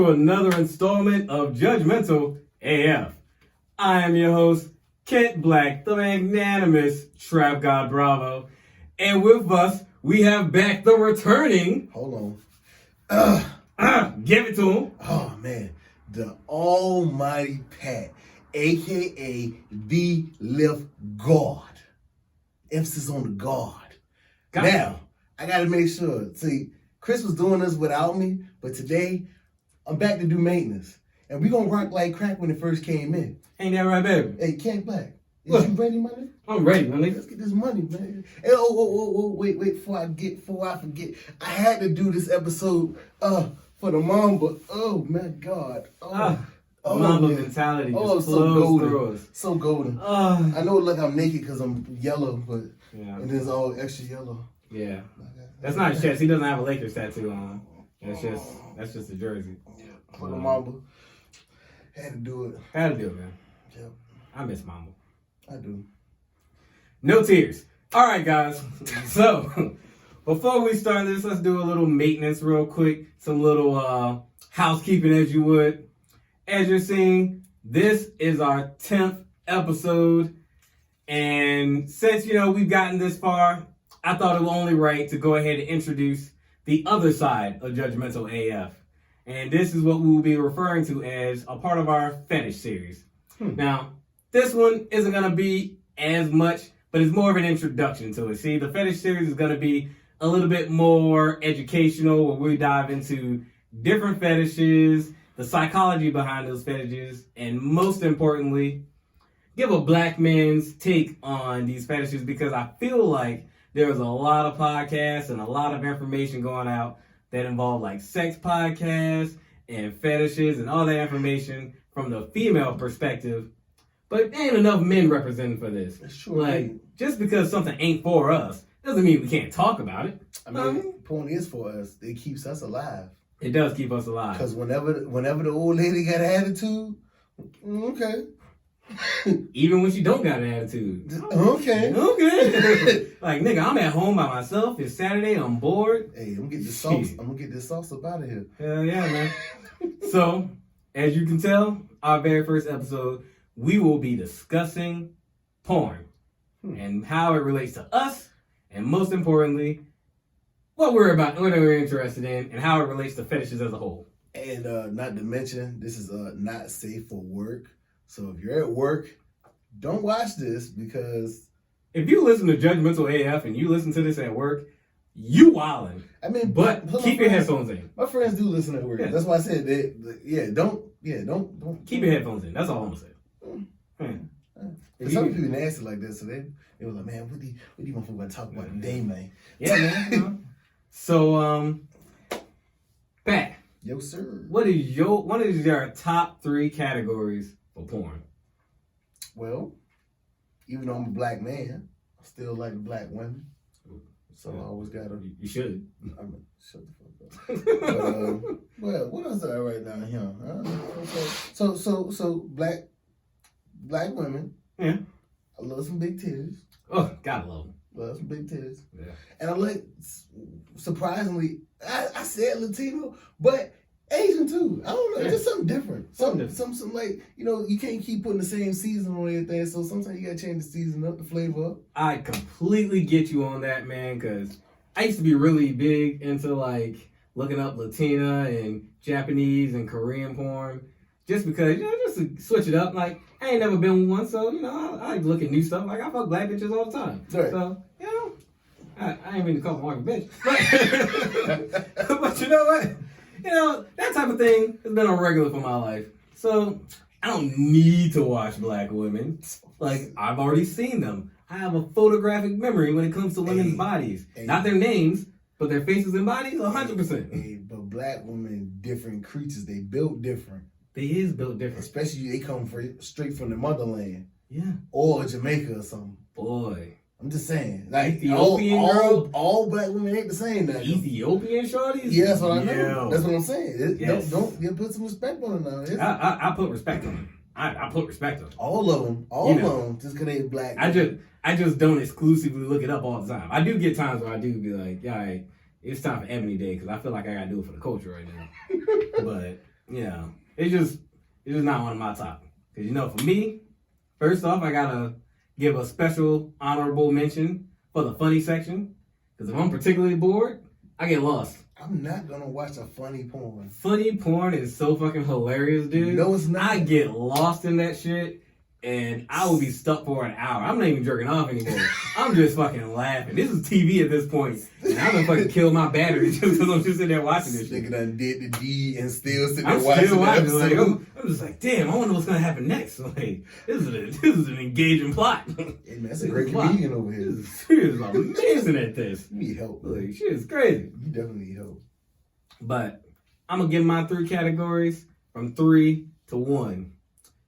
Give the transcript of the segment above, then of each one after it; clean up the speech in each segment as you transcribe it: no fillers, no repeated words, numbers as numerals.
to another installment of Judgmental AF. I am your host, Kent Black, the magnanimous Trap God Bravo. And with us, we have back the returning... Hold on. Give it to him. Oh, man. The Almighty Patt, a.k.a. the Lift Gawd. Emphasis on the God. Now, I got to make sure. See, Chris was doing this without me, but today, I'm back to do maintenance. And we going to rock like crack when it first came in. Ain't that right, baby? Hey, Kent Black, is you ready, my nigga? I'm ready, my nigga. Let's get this money, man. Hey, wait, before I forget, I had to do this episode for the Mamba. Oh, my God. Mamba mentality just flows through us. So golden. I know, look, I'm naked because I'm yellow, but and it's all extra yellow. Yeah. That's not his chest. He doesn't have a Lakers tattoo on. That's just a jersey. For the Mamba. Had to do it. Had to do it, man. Yep. I miss Mamba. I do. No tears. All right, guys. So, before we start this, let's do a little maintenance real quick. Some little housekeeping, as you would. As you're seeing, this is our 10th episode. And since, we've gotten this far, I thought it was only right to go ahead and introduce the other side of Judgmental AF. And this is what we will be referring to as a part of our Fetish series. Now, this one isn't going to be as much, but it's more of an introduction to it. See, the Fetish series is going to be a little bit more educational, where we dive into different fetishes, the psychology behind those fetishes, and most importantly, give a black man's take on these fetishes, because I feel like there's a lot of podcasts and a lot of information going out that involve like sex podcasts and fetishes and all that information from the female perspective. But there ain't enough men representing for this. Sure. Just because something ain't for us doesn't mean we can't talk about it. I mean, porn is for us. It keeps us alive. It does keep us alive. Because whenever the old lady got an attitude, okay. Even when she don't got an attitude. Okay. Like, nigga, I'm at home by myself. It's Saturday. I'm bored. Hey, I'm gonna get this sauce. I'm gonna get this sauce up out of here. Hell yeah, man. So, as you can tell, our very first episode, we will be discussing porn and how it relates to us, and most importantly, what we're interested in, and how it relates to fetishes as a whole. And not to mention, this is not safe for work. So if you're at work, don't watch this, because if you listen to Judgmental AF and you listen to this at work, you wildin'. I mean, but keep your headphones in. My friends do listen at work. Yeah. That's why I said that. Don't keep your headphones in. That's all I'm gonna say. Some people nasty like that, so they were like, man, what do you motherfuckers want to talk about today, man? Yeah, man. So, Pat. Yo, sir. What is your top 3 categories for porn? Well, even though I'm a black man, I still like black women. So I always gotta. You should. I mean, shut the fuck up. Well, what else did I write down here? So black women. Yeah. I love some big titties. Oh, gotta love them. Love some big titties. Yeah. And I like, surprisingly, I said Latino, but Asian too. I don't know, just something different. Something like, you can't keep putting the same season on everything, so sometimes you gotta change the season up, the flavor up. I completely get you on that, man, because I used to be really big into like looking up Latina and Japanese and Korean porn, just because, just to switch it up. Like, I ain't never been with one, so, I like to look at new stuff. Like, I fuck black bitches all the time. Right. So, I ain't mean to call my wife a bitch. But you know what? That type of thing has been a regular for my life. So, I don't need to watch black women. Like, I've already seen them. I have a photographic memory when it comes to women's bodies. Not their names, but their faces and bodies, 100%. But black women, different creatures. They built different. They is built different. Especially they come straight from the motherland. Yeah. Or Jamaica or something. Boy. I'm just saying. Like, Ethiopian girl? All black women ain't the same now. Ethiopian shorties? Yeah, that's what I know. That's what I'm saying. Yes. Don't put some respect on them now. I put respect on them. I put respect on them. All of them. All of them. Just because they black. I just don't exclusively look it up all the time. I do get times where I do be like, yeah, it's time for Ebony Day, because I feel like I got to do it for the culture right now. it's just not one of my top. Because, for me, first off, I gotta give a special honorable mention for the funny section. Because if I'm particularly bored, I get lost. I'm not gonna watch a funny porn. Funny porn is so fucking hilarious, dude. No, it's not. I get lost in that shit, and I will be stuck for an hour. I'm not even jerking off anymore. I'm just fucking laughing. This is TV at this point, and I'm gonna fucking kill my battery just because I'm just sitting there watching this shit. Nigga done did the D and still sitting I'm there watching still the watching. episode. Like, I'm just like, damn, I wonder what's gonna happen next. Like, this is an engaging plot. Hey man, that's a great comedian over here. She is amazing at this. You need help. Like, she is crazy. You definitely need help. But I'm gonna give my 3 categories from 3 to 1.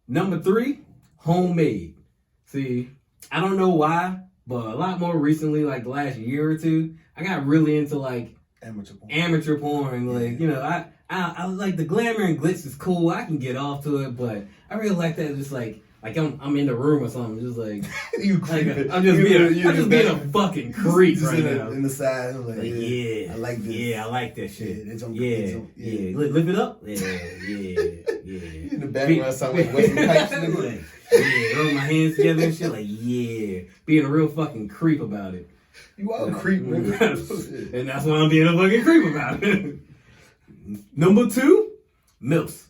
Number 3, homemade. See, I don't know why, but a lot more recently, like the last year or 2, I got really into like amateur porn. Like, I like the glamour and glitz is cool. I can get off to it, but I really like that. Just like I'm in the room or something. Just like I'm just being a fucking creep right now. In the side, I'm like, yeah, I like this. Yeah, I like that shit. Yeah. Lift it up. Yeah. In the background, sound like Wesley Pipes. Rub my hands together and shit. Like, yeah, being a real fucking creep about it. You are a creep, nigga. And that's why I'm being a fucking creep about it. Number 2, MILFs.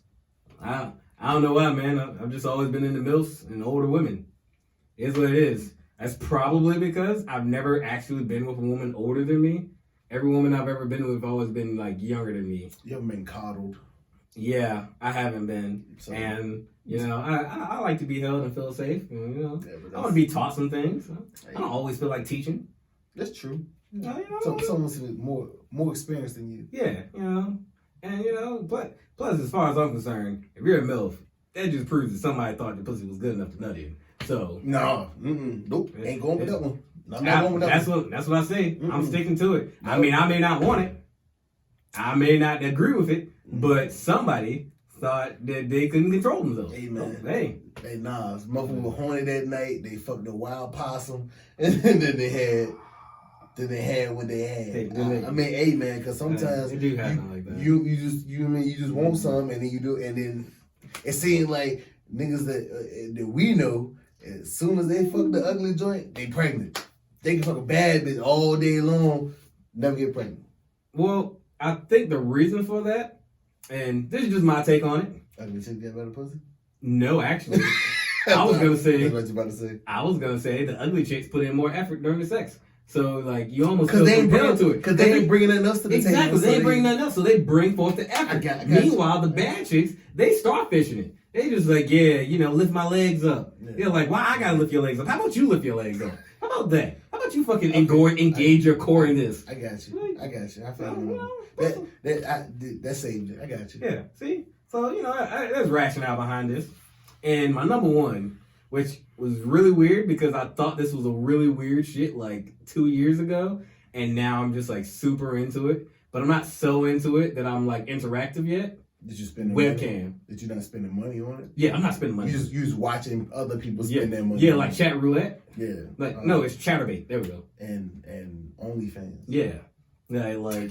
I don't know why, man. I've just always been into MILFs and older women. It's what it is. That's probably because I've never actually been with a woman older than me. Every woman I've ever been with always been like younger than me. You haven't been coddled. Yeah, I haven't been. So, and I like to be held and feel safe. And, I want to be taught some things. I don't always feel like teaching. That's true. Someone's more experienced than you. Yeah, and but plus, as far as I'm concerned, if you're a MILF, that just proves that somebody thought the pussy was good enough to nut in. So nope, ain't going with that one. I'm not going with that one. That's what I say. I'm sticking to it. No. I mean, I may not want it. I may not agree with it, but somebody thought that they couldn't control themselves. Hey man, hey, motherfuckers were horny that night. They fucked a wild possum, and then they had what they had. I mean, hey man, because sometimes it do happen like that. You just want some, and then you do, and then it seems like niggas that we know, as soon as they fuck the ugly joint, they pregnant. They can fuck a bad bitch all day long, never get pregnant. Well, I think the reason for that, and this is just my take on it. Ugly chick get better pussy? No, actually. I was gonna say. What you about to say? I was gonna say the ugly chicks put in more effort during the sex. So, like, you almost feel compelled to it. Because they ain't bringing nothing else to the table. Exactly, they ain't bringing nothing else, so they bring forth the effort. Meanwhile, the bad chicks, they start fishing it. They just like, lift my legs up. Yeah. They're like, why I gotta lift your legs up? How about you lift your legs up? How about that? How about you fucking engage your core in this? I got you. I feel you. That saved it. I got you. Yeah, see? So, there's rationale behind this. And my number 1, which was really weird because I thought this was a really weird shit like 2 years ago, and now I'm just like super into it. But I'm not so into it that I'm like interactive yet. Did you spend webcam? Money? Did you not spend the money on it? Yeah, I'm not spending money. You just watching other people spend their money. Yeah, like chat roulette. Yeah. Like no, it's Chatterbait. There we go. And OnlyFans. Yeah. Like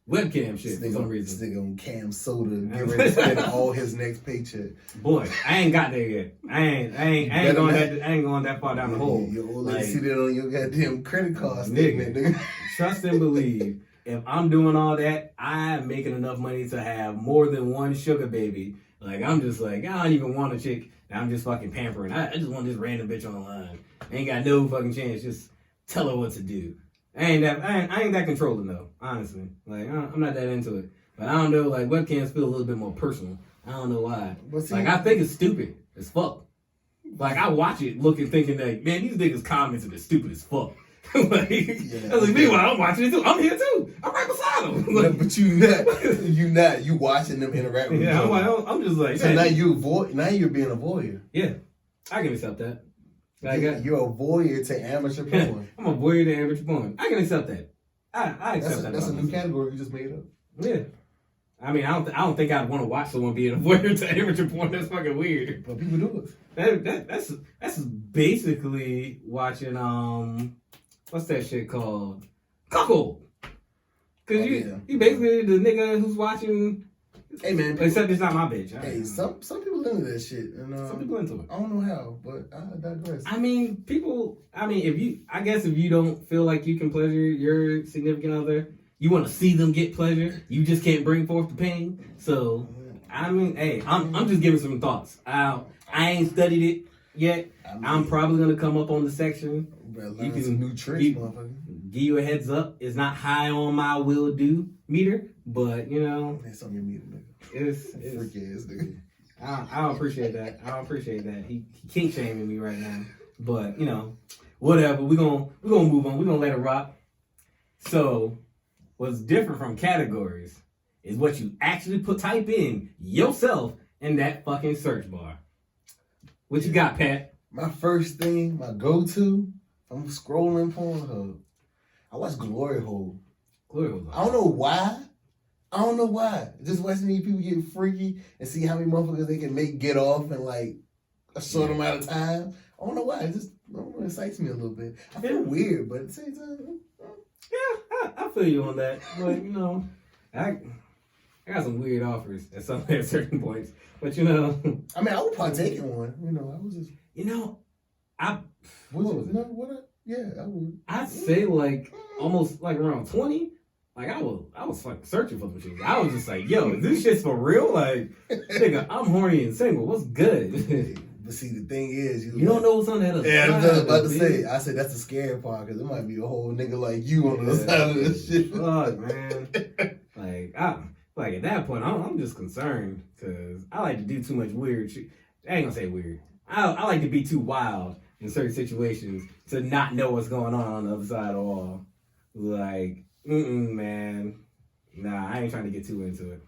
webcam shit for some reason. This nigga on Cam Soda, get ready to spend all his next paycheck. Boy, I ain't got there yet. I ain't going that far down the hole. Your old lady see that on your goddamn credit card statement, nigga. Trust and believe. If I'm doing all that, I'm making enough money to have more than one sugar baby. Like, I'm just like, I don't even want a chick. I'm just fucking pampering. I just want this random bitch on the line. I ain't got no fucking chance. Just tell her what to do. I ain't that controlling though, honestly. Like, I'm not that into it. But I don't know, like, webcams feel a little bit more personal. I don't know why. Like, I think it's stupid as fuck. Like, I watch it thinking like, man, these niggas comments are stupid as fuck. Like, I was like, meanwhile, I'm watching it too. I'm here too. I'm right beside them. Like, no, but you not. You watching them interact with each other. I'm just like, so now you're being a voyeur. Yeah, I can accept that. Like, you're a voyeur to amateur porn. I'm a voyeur to amateur porn. I can accept that. I accept that. That's a new category you just made up. Yeah. I mean, I don't think I'd want to watch someone being a voyeur to amateur porn. That's fucking weird. But people do it. That's basically watching what's that shit called? Cuckold. Cause you basically the nigga who's watching Hey man, except it's not my bitch. Hey, some people into that shit, and some people into it. I don't know how, but I digress. I mean, if you don't feel like you can pleasure your significant other, you want to see them get pleasure. You just can't bring forth the pain. So, I mean, hey, I'm just giving some thoughts. I ain't studied it yet. I'm probably gonna come up on the section. You can some new tricks, motherfucker. Give you a heads up. It's not high on my will do meter, but you know, it's on your meter, nigga. It's freak ass nigga. I don't appreciate that. He kink shaming me right now, but you know, whatever. We're gonna move on. We're gonna let it rock. So, what's different from categories is what you actually type in yourself in that fucking search bar. What you got, Pat? My first thing, my go-to, I'm scrolling Pornhub. I watch Glory Hole. Glory Hole. I don't know why. Just watching these people get freaky and see how many motherfuckers they can get off in like a short amount of time. I don't know why. It just excites me a little bit. I feel weird, but at the same time, yeah, I feel you on that. But you know, I got some weird offers at certain points. But you know, I mean, I would partake in one. You know, I was just. You know, I would. I'd say like almost like around 20. Like I was like searching for some shit. I was just like, yo, is this shit's for real? Like, nigga, I'm horny and single. What's good? But see, the thing is, you don't know what's on that other side. Yeah, I was just about to say. I said that's the scary part because it might be a whole nigga like you on the other side of this shit. Fuck, man. Like at that point, I'm just concerned because I like to do too much weird shit. I ain't gonna say weird. I like to be too wild in certain situations to not know what's going on the other side of the wall. Like, man. Nah, I ain't trying to get too into it.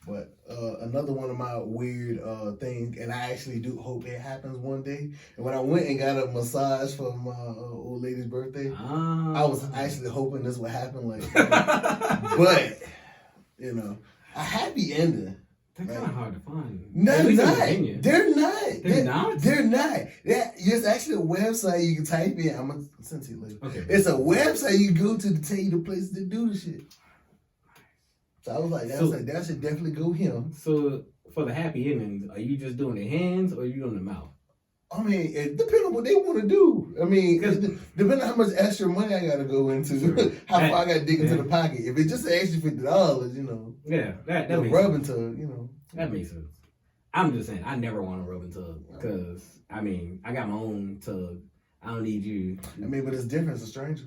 But another one of my weird things, and I actually do hope it happens one day. And when I went and got a massage for my old lady's birthday, I was actually hoping this would happen. Like, but you know, a happy ending. They're kind of hard to find. No, they're not. They're not. There's actually a website you can type in. I'm going to send it to you later. Okay. It's a website you can go to tell you the places to do the shit. So I was like, that should definitely go him. So for the happy endings, are you just doing the hands or are you doing the mouth? I mean, it depends on what they want to do. I mean, depending on how much extra money I got to go into, how far I got to dig into the pocket. If it's just an extra $50, you know. Yeah, that makes rubbing sense. Tub, you know. That makes sense. I'm just saying, I never want a rubbing tub because, I mean, I got my own tub. I don't need you. I mean, but it's different. It's a stranger.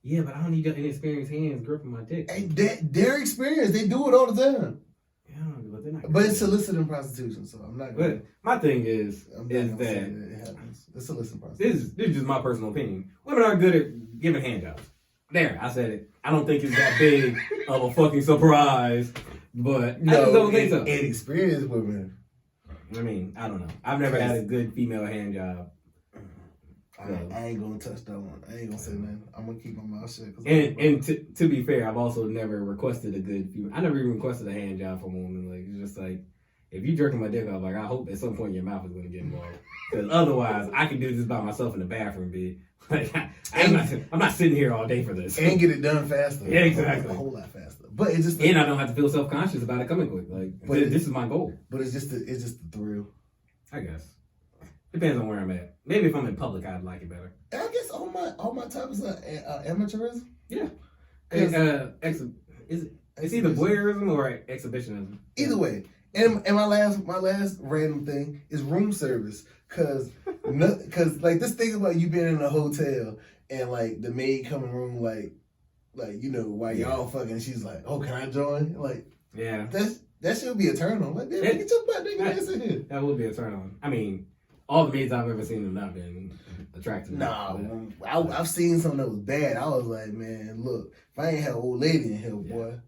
Yeah, but I don't need your inexperienced hands gripping my dick. Hey, their experience. They do it all the time. Yeah, but they're not. But it's soliciting prostitution, so I'm not. But my thing is that it happens. It's soliciting prostitution. This is just my personal opinion. Women are good at giving handjobs. There, I said it. I don't think it's that big of a fucking surprise, but I just don't think so. And experienced women. I mean, I don't know. I've never had a good female handjob. I ain't gonna touch that one. I ain't gonna say nothing. I'm gonna keep my mouth shut. And to be fair, I've also never requested a good female. I never even requested a hand job from a woman. Like, it's just like, if you jerking my dick off, like, I hope at some point your mouth is gonna get involved. Because otherwise, I can do this by myself in the bathroom, bitch. Like, I'm not sitting here all day for this. And get it done faster. Yeah, exactly. A whole lot faster. But it's just and I don't have to feel self-conscious about it coming quick. Like, but this is my goal. But it's just the thrill. I guess. Depends on where I'm at. Maybe if I'm in public, I'd like it better. I guess all my topics are amateurism. Yeah. It's either voyeurism or exhibitionism. Either way. And my last random thing is room service. Cause like this thing about you being in a hotel and like the maid come in the room like you know while y'all fucking, she's like, oh, can I join? Like, yeah, that should be a turn on. Like, get your butt nigga ass in here. That would be a turn on. I mean, all the maids I've ever seen have not been attractive. No, I've seen something that was bad. I was like, man, look, if I ain't had an old lady in here, boy.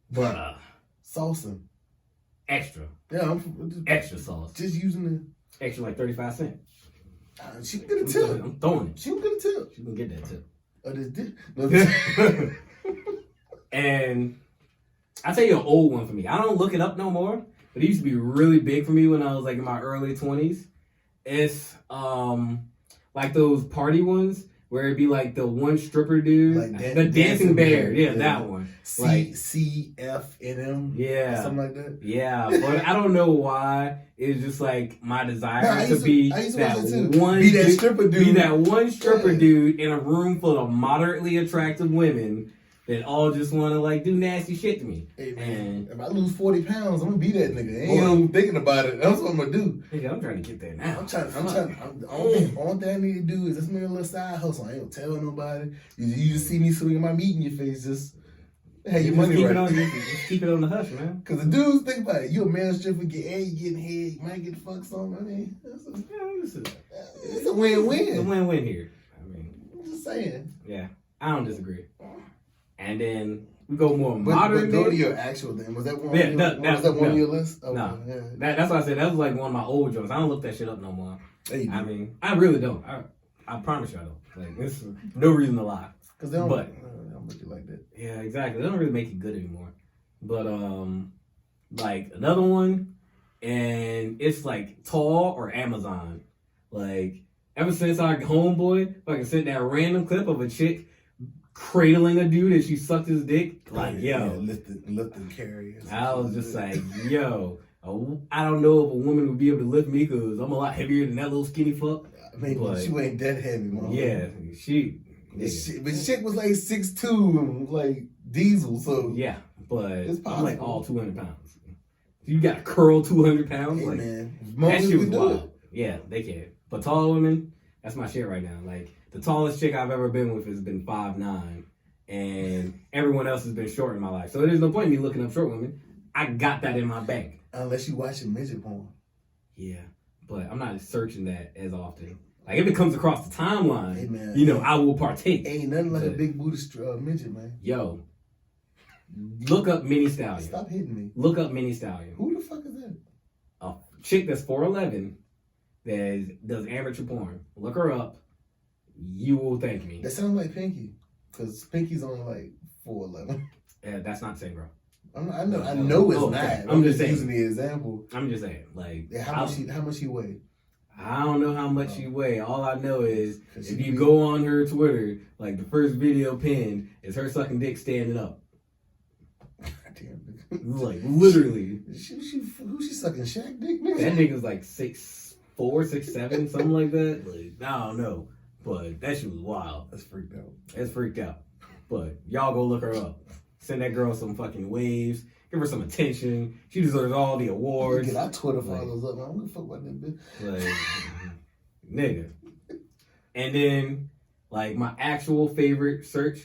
But salsa. Extra. Yeah, I'm extra sauce. Just using the extra like 35 cents. She can get a tip. I'm throwing it. She can get a tip. She can get that tip. Oh, this And I'll tell you an old one for me. I don't look it up no more, but it used to be really big for me when I was like in my early 20s. It's like those party ones where it'd be like the one stripper dude, Like the dancing bear. Yeah, that one. Like CFNM. Yeah. Something like that. Yeah, but I don't know why. It's just like my desire to be that one stripper dude in a room full of moderately attractive women that all just want to like do nasty shit to me. Hey man, if I lose 40 pounds, I'm gonna be that nigga. Ain't I'm thinking about it. That's what I'm gonna do. Nigga, I'm trying to get there now. The only thing I need to do is just make a little side hustle. I ain't gonna tell nobody. You just see me swinging my meat in your face. Just hey, your money right. Just keep it on the hush, man. Cause the dudes think about it. You a man stripper, you getting head, you might get the fuck some. I mean, it's a win-win. It's a win-win here. I mean, I'm just saying. Yeah, I don't disagree. And then we go more modern. But go to your actual thing. Was that one? Yeah, was that one on your list? Oh, no, yeah. That's why I said that was like one of my old joints. I don't look that shit up no more. Hey, I mean, I really don't. I promise you I don't. Like, there's no reason to lie. Cause they don't make you like that. Yeah, exactly. They don't really make you good anymore. But like another one, and it's like Tall or Amazon. Like ever since our homeboy, if I can send that random clip of a chick cradling a dude and she sucked his dick, like yo, lift and carry. I was just like, yo, I don't know if a woman would be able to lift me because I'm a lot heavier than that little skinny fuck. I mean, but she ain't that heavy, man. Yeah, but chick was like 6'2", like diesel. So yeah, but I'm like all 200 pounds. You got to curl 200 pounds, hey, like man. That shit was wild. Yeah, they can. But tall women, that's my shit right now. Like the tallest chick I've ever been with has been 5'9", and everyone else has been short in my life. So there's no point in me looking up short women. I got that in my bank. Unless you watching midget porn. Yeah, but I'm not searching that as often. Like if it comes across the timeline, hey, man, I will partake. Ain't nothing like a big booty midget, man. Yo, look up Mini Stallion. Stop hitting me. Look up Mini Stallion. Who the fuck is that? A chick that's 4'11" that does amateur porn. Look her up. You will thank me. That sounds like Pinky, because Pinky's only like 4'11". Yeah, that's not the same, bro. I know it's not. I'm just using the example. I'm just saying, like, how much she weigh? I don't know how much she weigh. All I know is if you go on her Twitter, like the first video pinned is her sucking dick standing up. Damn. Like literally. Who she sucking Shaq dick? Nigga? That nigga's like 6'4", 6'7", something like that. Like I don't know, but that shit was wild. That's freaked out. That's freaked out. But y'all go look her up. Send that girl some fucking waves. Give her some attention. She deserves all the awards. Get our Twitter followers up, man. I'm gonna fuck about that bitch. Like, nigga. And then, like, my actual favorite search,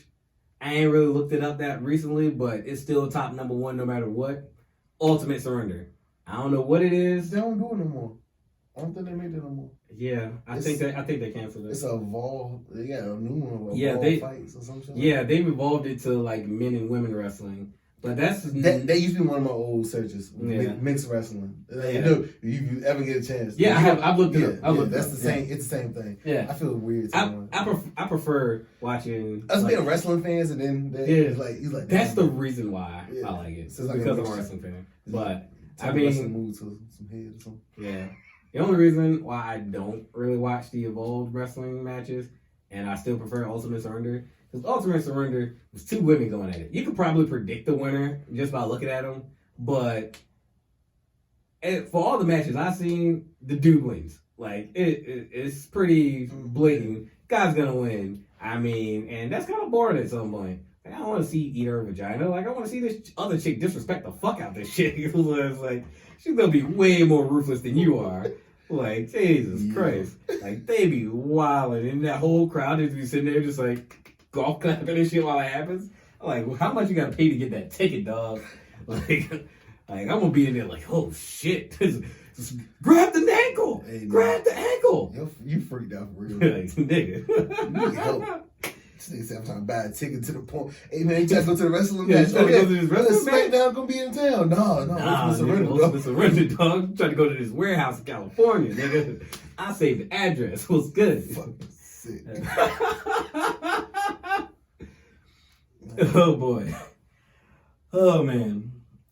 I ain't really looked it up that recently, but it's still top number one no matter what. Ultimate Surrender. I don't know what it is. They don't do it no more. I don't think they make it no more. Yeah, I think they canceled it. It's Evolve. They got a new one. Yeah, Fights or something. Yeah, they've evolved it to like men and women wrestling. But that used to be one of my old searches. Yeah. Mixed wrestling. Yeah. If you ever get a chance. Yeah, I've looked it up. That's the same. It's the same thing. Yeah, I feel weird. I prefer watching us being wrestling fans, and then he's like that's the reason why I like it. So because I'm a wrestling fan. But I mean, move to some head or something. Yeah. The only reason why I don't really watch the Evolved wrestling matches, and I still prefer Ultimate Surrender, because Ultimate Surrender was two women going at it. You could probably predict the winner just by looking at them, but for all the matches I've seen, the dude wins. Like, it's pretty blatant. Guy's gonna win. I mean, and that's kind of boring at some point. Like, I don't want to see eat her vagina. Like, I want to see this other chick disrespect the fuck out this chick. It's like, she's gonna be way more ruthless than you are. Like, Jesus Christ. Like, they be wilding. And that whole crowd just be sitting there just like golf clapping and shit while it happens. I'm like, well, how much you gotta pay to get that ticket, dog? Like I'm gonna be in there like, oh shit. Just grab the ankle. Hey, grab the ankle. You freaked out for real. Like, nigga. You need help. I'm trying to buy a ticket to the point. Hey man, you trying to go to the wrestling match? Go to this wrestling match? SmackDown gonna be in town. No, surrender, dog. I'm trying to go to this warehouse in California, nigga. I saved the address. What's good? Fucking sick. Oh boy. Oh man.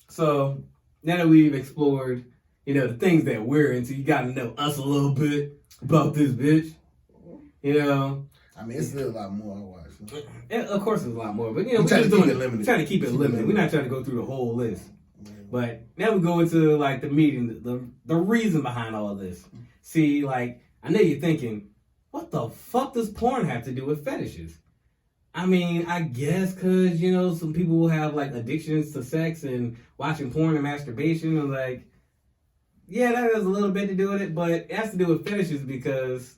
So now that we've explored, the things that we're into, you gotta know us a little bit about this bitch. I mean, it's still a lot more I watch. And of course, there's a lot more, but we're just doing it. Trying to keep it limited. We're not trying to go through the whole list. But now we go into like the meeting, the reason behind all of this. See, like I know you're thinking, what the fuck does porn have to do with fetishes? I mean, I guess because some people will have like addictions to sex and watching porn and masturbation, and like, yeah, that has a little bit to do with it, but it has to do with fetishes because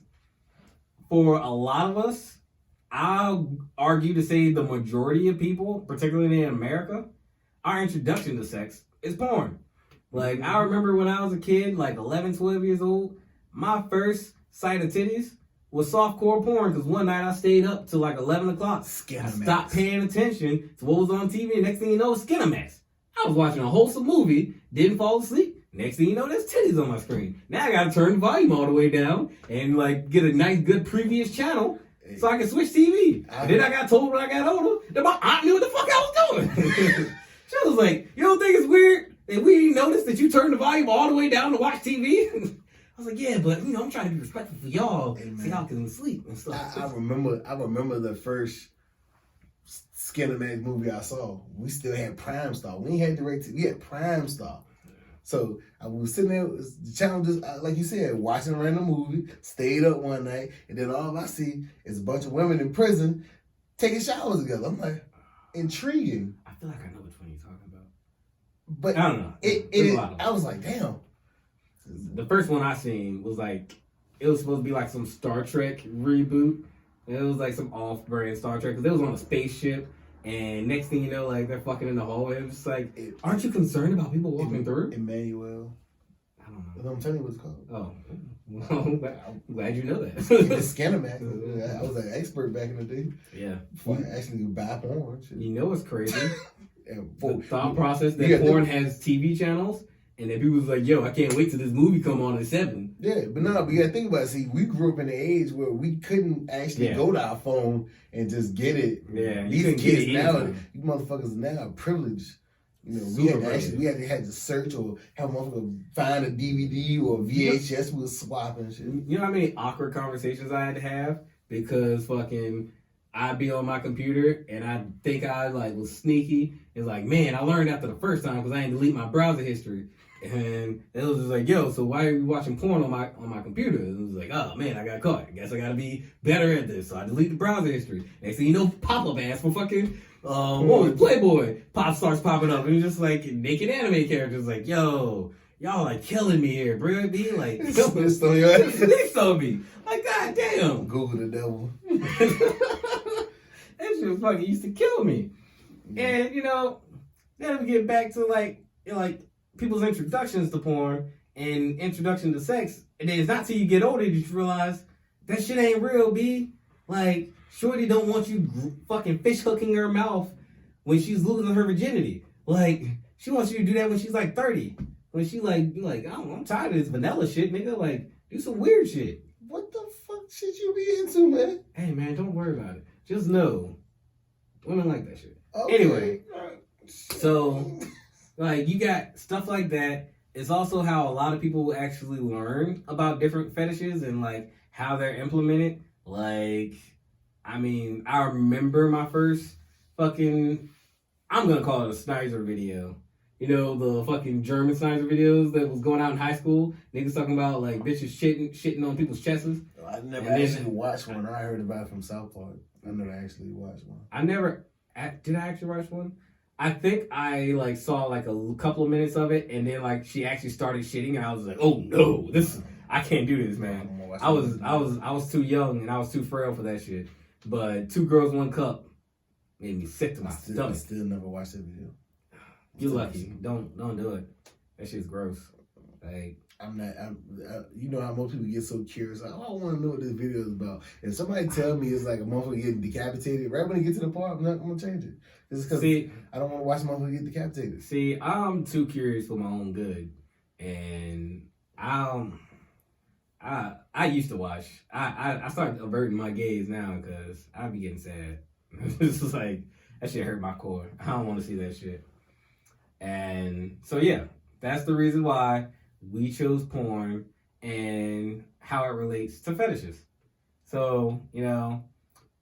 for a lot of us, I'll argue to say the majority of people, particularly in America, our introduction to sex is porn. Like, I remember when I was a kid, like 11, 12 years old, my first sight of titties was softcore porn because one night I stayed up till like 11 o'clock. I stopped paying attention to what was on TV, and next thing you know, Skinamax. I was watching a wholesome movie, didn't fall asleep. Next thing you know, there's titties on my screen. Now I gotta turn the volume all the way down and like get a nice, good previous channel so I can switch TV. And then I got told when I got older that my aunt knew what the fuck I was doing. She was like, "You don't think it's weird that we noticed that you turned the volume all the way down to watch TV?" I was like, "Yeah, but I'm trying to be respectful for y'all, so y'all can sleep and stuff." I remember the first Skinamax movie I saw. We still had Prime Star. We ain't had direct TV. We had Prime Star. So I was sitting there, the channel just, like you said, watching a random movie, stayed up one night, and then all I see is a bunch of women in prison taking showers together. I'm like, intriguing. I feel like I know which one you're talking about. But I don't know. I was like, damn. The first one I seen was like, it was supposed to be like some Star Trek reboot. It was like some off-brand Star Trek because it was on a spaceship. And next thing you know, like they're fucking in the hallway. I'm just like, aren't you concerned about people walking through? Emmanuel. I don't know. I'm telling you what it's called. Oh, well, I'm glad you know that. It's Skinamax. I was an expert back in the day. Yeah. Before I actually buy porn. Shit. You know what's crazy? The thought yeah. process that porn has TV channels, and then people was like, "Yo, I can't wait till this movie come on at 7." Yeah, but you gotta think about it. See, we grew up in an age where we couldn't actually go to our phone and just get it. Yeah, these kids now, you motherfuckers now are privileged. We had to search or have a motherfucker find a DVD or a VHS. We was swapping shit. You know how many awkward conversations I had to have because fucking I'd be on my computer and I think I like was sneaky. It's like, man, I learned after the first time because I didn't delete my browser history. And it was just like, yo, so why are you watching porn on my computer? And it was like, oh man, I got caught. I guess I gotta be better at this. So I delete the browser history. Next thing you know, pop-up ads for fucking what was Playboy starts popping up, and it's just like naked anime characters like, yo, y'all like killing me here, bro. Be like, snitched on your ass. Snitched on me. Like, god damn. Google the devil. That shit was fucking used to kill me. And then we get back to like people's introductions to porn and introduction to sex, and then it's not till you get older that you realize that shit ain't real, B. Like, shorty don't want you fucking fish hooking her mouth when she's losing her virginity. Like, she wants you to do that when she's like 30. When she like I'm tired of this vanilla shit, nigga. Like, do some weird shit. What the fuck should you be into, man? Hey, man, don't worry about it. Just know, women like that shit. Okay. Anyway, so like you got stuff like that. It's also how a lot of people actually learn about different fetishes and like how they're implemented. Like, I mean, I remember my first fucking, I'm gonna call it a Snizer video. The fucking German Snizer videos that was going out in high school. Niggas talking about like bitches shitting on people's chests. I never actually watched one. I heard about it from South Park. I never actually watched one. Did I actually watch one? I think I like saw like a couple of minutes of it, and then like she actually started shitting, and I was like, "Oh no, I can't do this, man." I was too young and I was too frail for that shit. But 2 Girls 1 Cup made me sick to my stomach. I still never watched that video. You're lucky. Don't do it. That shit's gross. Like, you know how most people get so curious. Like, I want to know what this video is about. If somebody tell me it's like a motherfucker getting decapitated, right when they get to the part, I'm gonna change it. This is because I don't want to watch a motherfucker get decapitated. See, I'm too curious for my own good, and I used to watch. I started averting my gaze now because I be getting sad. It's just like that shit hurt my core. I don't want to see that shit. And so yeah, that's the reason why we chose porn and how it relates to fetishes. So,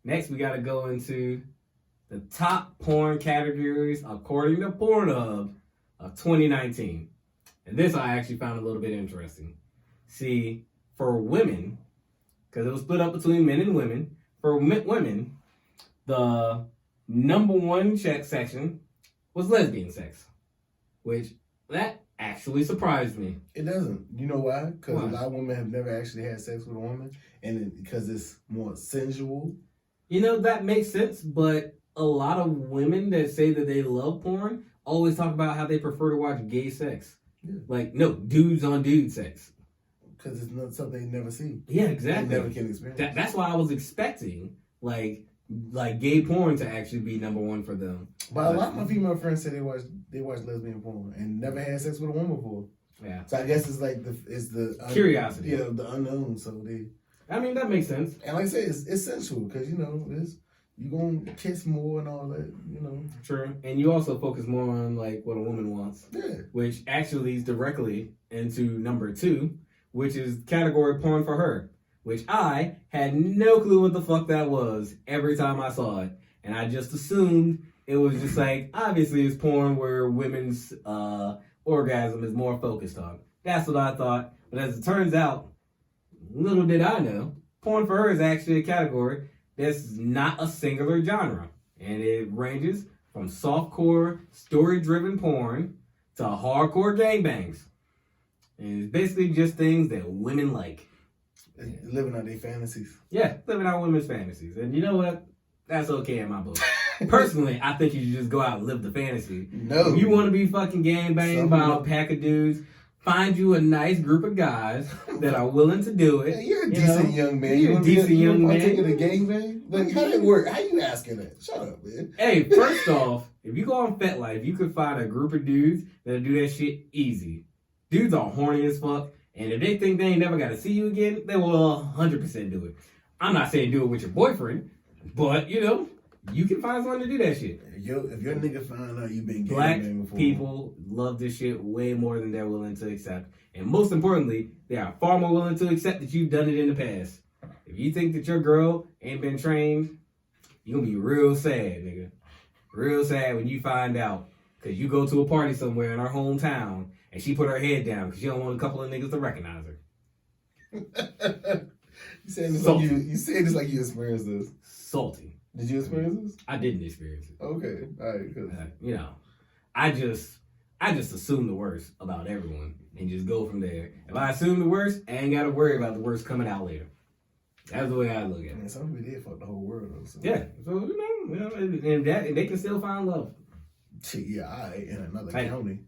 Next, we got to go into the top porn categories according to Pornhub of 2019. And this I actually found a little bit interesting. See, for women, because it was split up between men and women, for women, the number one section was lesbian sex, which that actually surprised me. It doesn't. You know why? Because a lot of women have never actually had sex with a woman, and because it's more sensual. You know, that makes sense, but a lot of women that say that they love porn always talk about how they prefer to watch gay sex. Yeah. Like, no, dudes on dude sex. Because it's not something they never see. Yeah, exactly. They never can experience. That's why I was expecting, like gay porn to actually be number one for them. But a lot of my female friends say they watch lesbian porn and never had sex with a woman before. Yeah. So I guess it's like the curiosity. Yeah, the unknown. So I mean, that makes sense. And like I said, it's sensual because, you know, you're going to kiss more and all that, you know. True. And you also focus more on, like, what a woman wants. Yeah. Which actually leads directly into number 2, which is category porn for her. Which I had no clue what the fuck that was every time I saw it. And I just assumed it was just like, obviously it's porn where women's orgasm is more focused on. That's what I thought. But as it turns out, little did I know, porn for her is actually a category that's not a singular genre. And it ranges from softcore, story-driven porn to hardcore gangbangs. And it's basically just things that women like. Living out their fantasies. Yeah, living out women's fantasies. And you know what? That's okay in my book. Personally, I think you should just go out and live the fantasy. No. If you want to be fucking gangbanged by a pack of dudes, find you a nice group of guys that are willing to do it. Hey, you're a decent young man. You're a decent young man. Taking a gangbang? Like, how did it work? How you asking that? Shut up, man. Hey, first off, if you go on FetLife, you could find a group of dudes that'll do that shit easy. Dudes are horny as fuck, and if they think they ain't never got to see you again, they will 100% do it. I'm not saying do it with your boyfriend, but, you know, you can find someone to do that shit. If your nigga find out you been Black gangbanging before. people love this shit way more than they're willing to accept. And most importantly, they are far more willing to accept that you've done it in the past. If you think that your girl ain't been trained, you're going to be real sad, nigga. Real sad when you find out. Because you go to a party somewhere in our hometown and she put her head down because she don't want a couple of niggas to recognize her. You saying this like you experienced this? Salty. Did you experience this? I didn't experience it. Okay. All right. Good. You know, I just assume the worst about everyone and just go from there. If I assume the worst, I ain't got to worry about the worst coming out later. That's the way I look at it. Man, some people did fuck the whole world though. So. Yeah. So, you know, and they can still find love. Yeah, in another county.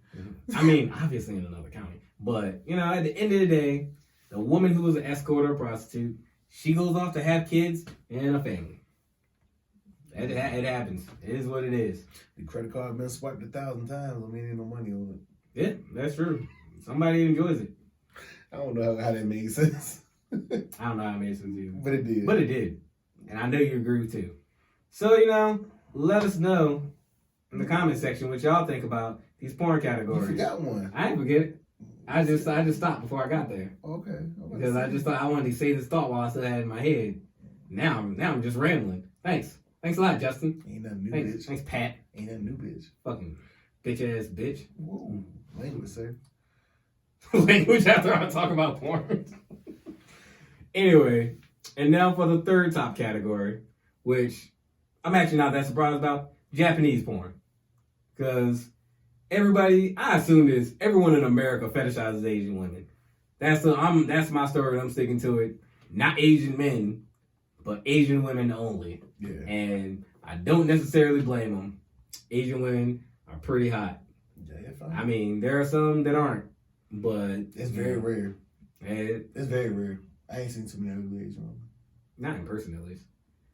I mean, obviously in another county. But, you know, at the end of the day, the woman who was an escort or a prostitute, she goes off to have kids and a family. It happens. It is what it is. The credit card been swiped 1,000 times. I mean, ain't no money on it. Yeah, that's true. Somebody enjoys it. I don't know how that made sense. I don't know how it made sense either. But it did. But it did. And I know you agree too. So, you know, let us know in the comment section what y'all think about these porn categories. You forgot one. I ain't forget it. I just stopped before I got there. Okay. Because I just thought I wanted to say this thought while I still had it in my head. Now I'm just rambling. Thanks a lot, Justin. Ain't nothing new, bitch. Thanks, Pat. Ain't nothing new, bitch. Fucking bitch ass bitch. Whoa. Language, sir. Language after I talk about porn. Anyway, and now for the third top category, which I'm actually not that surprised about, Japanese porn. Because I assume this, everyone in America fetishizes Asian women. That's my story, I'm sticking to it. Not Asian men, but Asian women only. Yeah. And I don't necessarily blame them. Asian women are pretty hot. Yeah, fine. I mean, there are some that aren't, but it's very rare. It's very rare. I ain't seen too many ugly Asian women. Not in person, at least.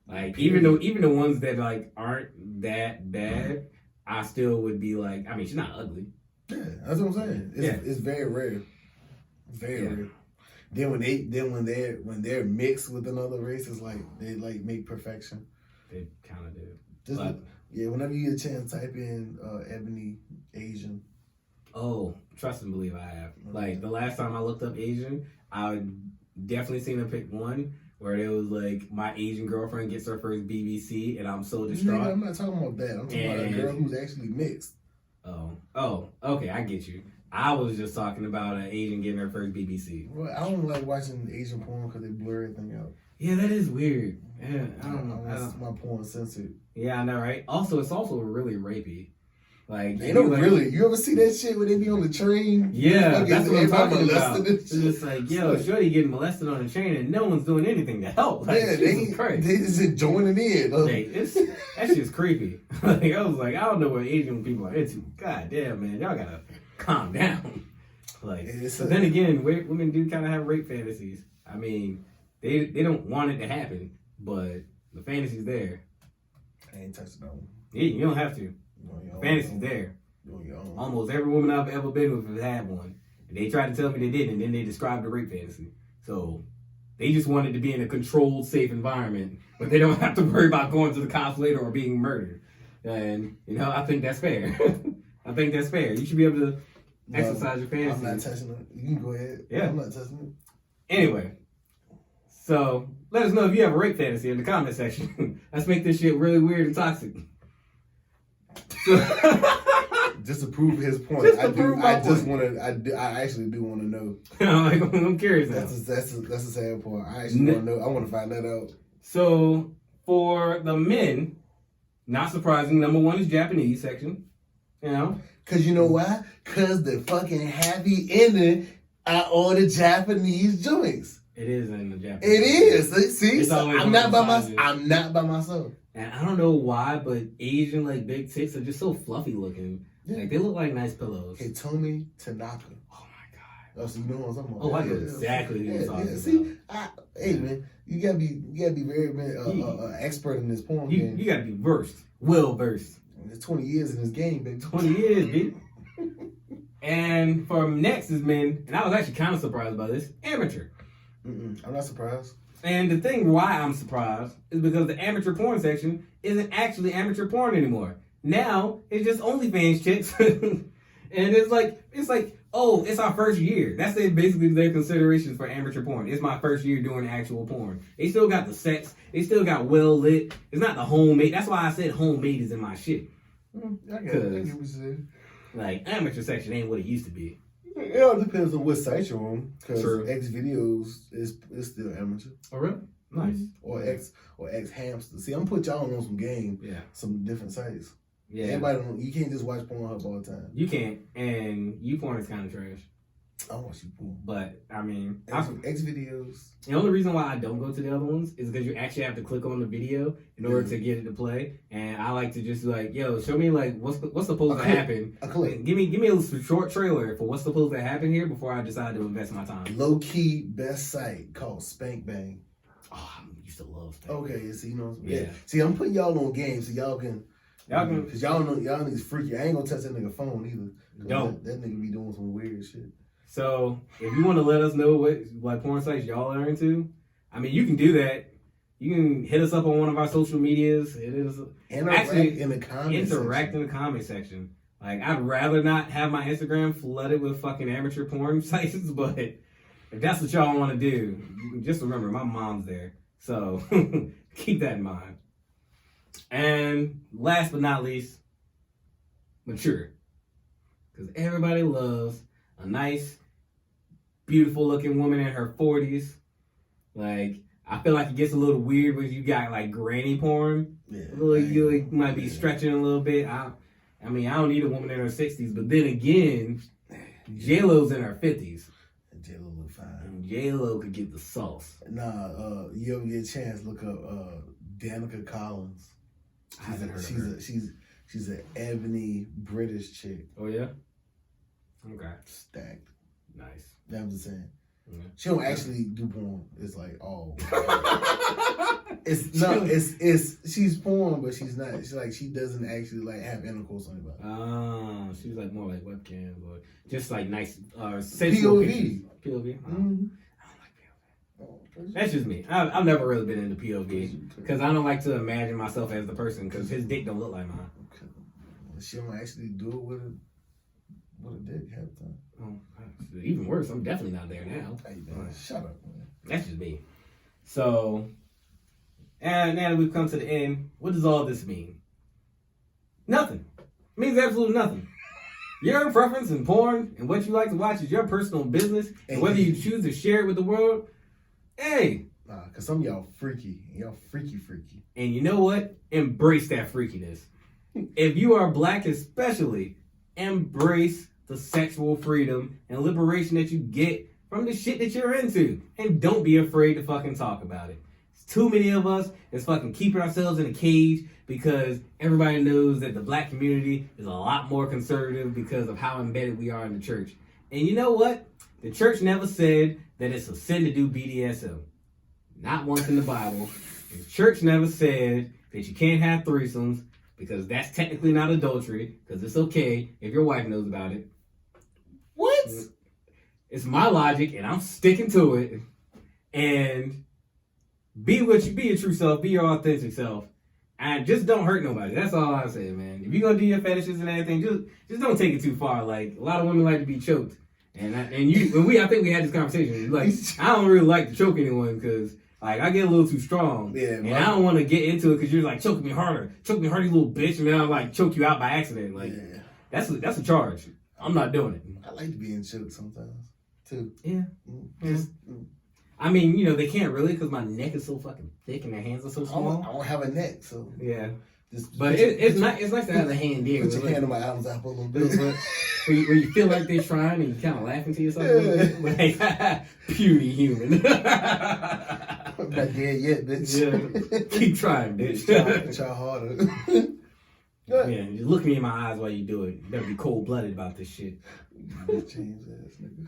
Like, even the ones that like aren't that bad, I still would be like, I mean, she's not ugly. Yeah, that's what I'm saying. It's very rare. Very rare. Then when they're mixed with another race, it's like they like make perfection. They kind of do. Whenever you get a chance, type in ebony Asian. Oh, trust and believe I have. Like the last time I looked up Asian, I would definitely seen her pick one where it was like my Asian girlfriend gets her first BBC and I'm so distraught. Nigga, I'm not talking about that. I'm talking about a girl who's actually mixed. Oh, okay, I get you. I was just talking about an Asian getting her first BBC. Well, I don't like watching Asian porn because they blur everything out. Yeah, that is weird. Yeah, I don't know. That's my porn censored. Yeah, I know, right? Also, it's also really rapey. Like, they don't really. You ever see that shit where they be on the train? Yeah, that's what I'm talking about. It's shit? just like, yo, shorty getting molested on the train and no one's doing anything to help. Like, yeah, they just enjoying it in. Hey, that shit's creepy. Like, I was like, I don't know what Asian people are into. God damn, man, y'all gotta calm down. Like, but then again, women do kind of have rape fantasies. I mean, they don't want it to happen, but the fantasy's there. I ain't touching that one. Yeah, you don't have to. Fantasy's there. Almost every woman I've ever been with has had one. And they tried to tell me they didn't, and then they described the rape fantasy. So they just wanted to be in a controlled, safe environment, but they don't have to worry about going to the cops later or being murdered. And, I think that's fair. I think that's fair. You should be able to exercise your fantasy. I'm not touching it. You can go ahead. Yeah. I'm not touching it. Anyway, so let us know if you have a rape fantasy in the comment section. Let's make this shit really weird and toxic. Just to prove his point, I actually do want to know. I'm curious now. That's a sad part. I actually want to know. I want to find that out. So for the men, not surprising, number one is Japanese section. Cause you know why? Cause the fucking happy ending are all the Japanese joints. It is in the Japanese. It is. See, so I'm not by myself. And I don't know why, but Asian big tits are just so fluffy looking. Yeah. Like they look like nice pillows. Hitomi Tanaka. Oh my god. Oh, so you know what I'm talking about? Oh, I know exactly who you're talking about. See, hey man, you gotta be very expert in this porn game. You gotta be well versed. There's 20 years in this game, baby. 20 years, baby. And for next is men, and I was actually kind of surprised by this, amateur. I'm not surprised. And the thing why I'm surprised is because the amateur porn section isn't actually amateur porn anymore. Now it's just OnlyFans chicks, and it's like, oh, it's our first year. That's basically their considerations for amateur porn. It's my first year doing actual porn. They still got the sex. They still got well lit. It's not the homemade. That's why I said homemade is in my shit. I get what you're saying. Like amateur section ain't what it used to be. It all depends on what site you're on. Because X videos is still amateur. Oh really? Nice. Or X hamster. See, I'm gonna put y'all on some game. Yeah. Some different sites. Yeah. Everybody you can't just watch Pornhub all the time. You can't, and YouPorn is kind of trash. I watch YouPorn, but I mean, X videos. The only reason why I don't go to the other ones is because you actually have to click on the video in order to get it to play. And I like to just show me what's supposed to happen. A click. Give me a short trailer for what's supposed to happen here before I decide to invest my time. Low key best site called Spank Bang. Oh, I used to love Spank. Okay, so yeah. See, I'm putting y'all on game so y'all can. Because y'all niggas freaky. I ain't gonna touch that nigga phone either. Don't. That nigga be doing some weird shit. So, if you want to let us know what porn sites y'all are into, I mean, you can do that. You can hit us up on one of our social medias. Interact in the comment section. Like, I'd rather not have my Instagram flooded with fucking amateur porn sites, but if that's what y'all want to do, just remember, my mom's there. So, keep that in mind. And last but not least, mature. Because everybody loves a nice, beautiful looking woman in her 40s. Like, I feel like it gets a little weird when you got granny porn. Yeah. You might be stretching a little bit. I mean, I don't need a woman in her 60s, but then again, J-Lo's in her 50s. J-Lo look fine. And J-Lo could get the sauce. Nah, you ever get a chance, look up Danica Collins. I haven't heard of her. She's an ebony British chick. Oh yeah? Okay. Stacked. Nice. Yeah, I'm just saying. Yeah. She don't actually do porn. It's she's porn, but she's not. She doesn't actually have intercourse on anybody. Oh, she's more like webcam, or just nice sensual pictures. POV. Mm-hmm. That's just me. I've never really been into POV because I don't like to imagine myself as the person because his dick don't look like mine. Okay. She don't actually do it with a dick half the time. Oh, even worse, I'm definitely not there now. Hey, man, shut up, man. That's just me. So, and now that we've come to the end, what does all this mean? Nothing. It means absolutely nothing. Your preference in porn and what you like to watch is your personal business. And whether you choose to share it with the world, hey. Nah, because some of y'all freaky. Y'all freaky. And you know what? Embrace that freakiness. If you are black especially, embrace the sexual freedom and liberation that you get from the shit that you're into. And don't be afraid to fucking talk about it. Too many of us is fucking keeping ourselves in a cage because everybody knows that the black community is a lot more conservative because of how embedded we are in the church. And you know what? The church never said that it's a sin to do BDSM. Not once in the Bible. The church never said that you can't have threesomes because that's technically not adultery because it's okay if your wife knows about it. What? It's my logic and I'm sticking to it. And be your true self, be your authentic self, and just don't hurt nobody. That's all I say, man. If you're gonna do your fetishes and everything, just don't take it too far. Like a lot of women like to be choked, I think we had this conversation. Like I don't really like to choke anyone because like I get a little too strong, and I don't want to get into it because you're like choke me harder, you little bitch, and then I like choke you out by accident. Like that's a charge. I'm not doing it. I like to be in choked sometimes too. Yeah. I mean, they can't really because my neck is so fucking thick and their hands are so small. I don't have a neck, so yeah. But it's nice to have a hand there. Put your hand on my Adam's apple a little bit. Where you feel like they're trying and you kind of laughing to yourself a little bit. Like, puny human. I'm not dead yet, bitch. Yeah. Keep trying, bitch. Try harder. Yeah, just look me in my eyes while you do it. You better be cold-blooded about this shit. James ass nigga.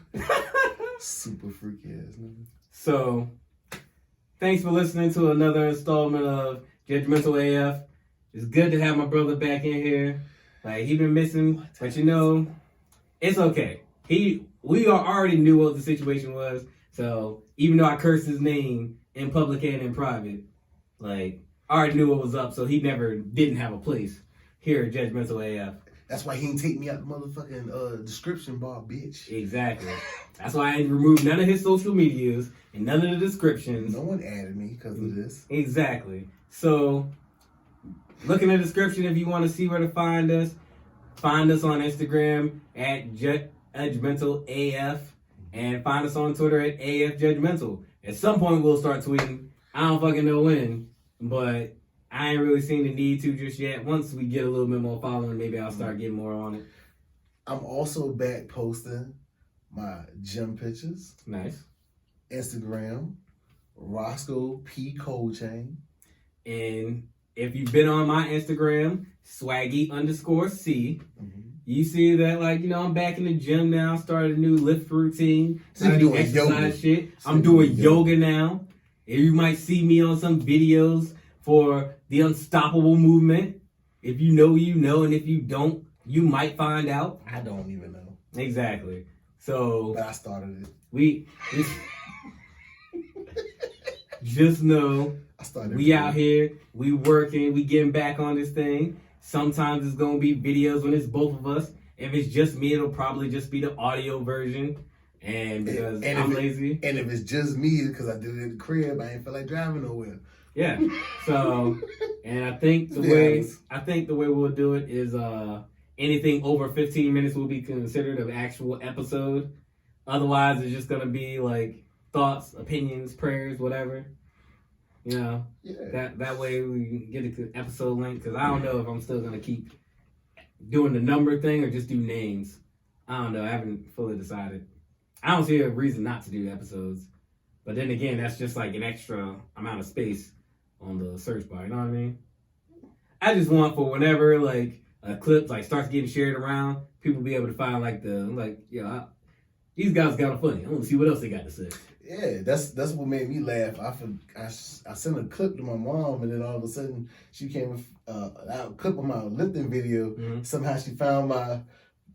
Super freaky ass nigga. So, thanks for listening to another installment of Judgmental AF. It's good to have my brother back in here. Like, he been missing, but it's okay. We already knew what the situation was, so even though I cursed his name in public and in private, like, I already knew what was up, so he didn't have a place here at Judgmental AF. That's why he didn't take me out the motherfucking description bar, bitch. Exactly. That's why I removed none of his social medias and none of the descriptions. No one added me because of this. Exactly. So, look in the description if you want to see where to find us. Find us on Instagram at Judgementalaf and find us on Twitter at AFJudgmental. At some point, we'll start tweeting. I don't fucking know when, but I ain't really seen the need to just yet. Once we get a little bit more following, maybe I'll start getting more on it. I'm also back posting my gym pictures. Nice. Instagram, Roscoe P. Cold Chain. And if you've been on my Instagram, swaggy_C, you see that, like, I'm back in the gym now. Started a new lift routine. So I do exercise shit. I'm doing yoga now. And you might see me on some videos for the unstoppable movement. If you know, you know. And if you don't, you might find out. I don't even know. Exactly. So. But I started it. We just know we out here, we working, we getting back on this thing. Sometimes it's going to be videos when it's both of us. If it's just me, it'll probably just be the audio version. And because I'm lazy. And if it's just me, because I did it in the crib, I ain't feel like driving nowhere. Yeah. So, and I think the way we'll do it is anything over 15 minutes will be considered an actual episode. Otherwise, it's just going to be like thoughts, opinions, prayers, whatever. Yeah. That way we can get an episode length, because I don't know if I'm still going to keep doing the number thing or just do names. I don't know. I haven't fully decided. I don't see a reason not to do episodes. But then again, that's just like an extra amount of space on the search bar. You know what I mean? I just want for whenever like a clip like starts getting shared around, people be able to find these guys got funny. I want to see what else they got to say. Yeah, that's what made me laugh. I sent a clip to my mom, and then all of a sudden she came with a clip of my lifting video. Mm-hmm. Somehow she found my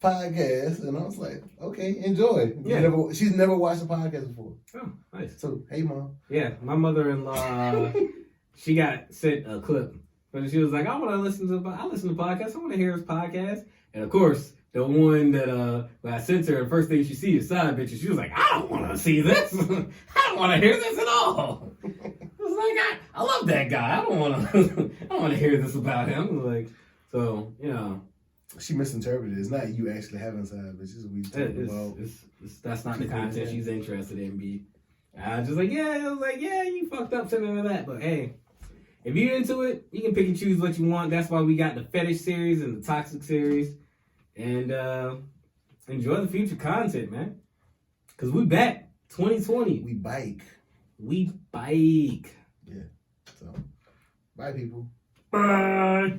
podcast, and I was like, okay, enjoy. Yeah. She's never watched a podcast before. Oh, nice. So, hey, Mom. Yeah, my mother-in-law, she got sent a clip, but she was like, I listen to podcasts. I want to hear his podcast. And of course, the one that when I sent her, the first thing she sees is side bitches. She was like, I don't want to see this. I don't want to hear this at all. I was like, I love that guy. I don't want to hear this about him. Like, so She misinterpreted it. It's not you actually having side bitches. We talking about. That's not the content she's interested in. I was just like, you fucked up something like that. But hey, if you're into it, you can pick and choose what you want. That's why we got the Fetish series and the Toxic series. And enjoy the future content, man. Because we back. 2020. We bike. We bike. Yeah. So, bye, people. Bye.